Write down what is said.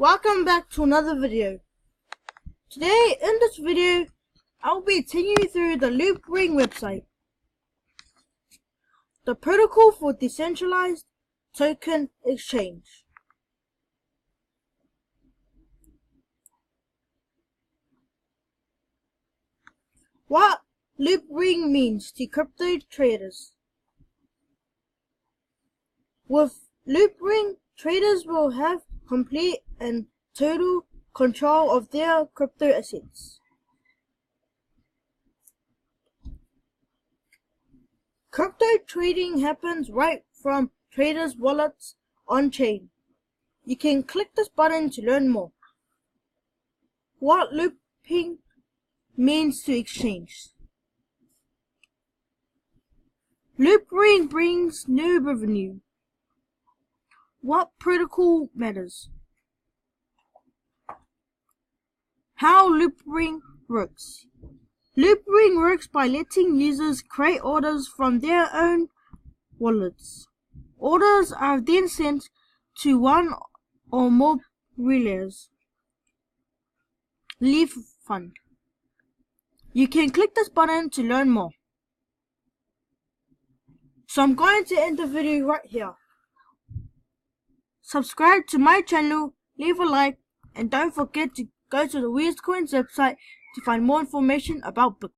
Welcome back to another video. Today in this video I'll be taking you through the Loopring website, the protocol for decentralized token exchange. What Loopring means to crypto traders. With Loopring, traders will have complete and total control of their crypto assets. Crypto trading happens right from traders' wallets on-chain. You can click this button to learn more. What Loopring means to exchange. Loopring brings new revenue. What protocol matters? How Loopring works. Loopring works by letting users create orders from their own wallets. Orders are then sent to one or more relays. Leave fund. You can click this button to learn more. So I'm going to end the video right here. Subscribe to my channel, leave a like, and don't forget to go to the Weirdcoins website to find more information about Bitcoin.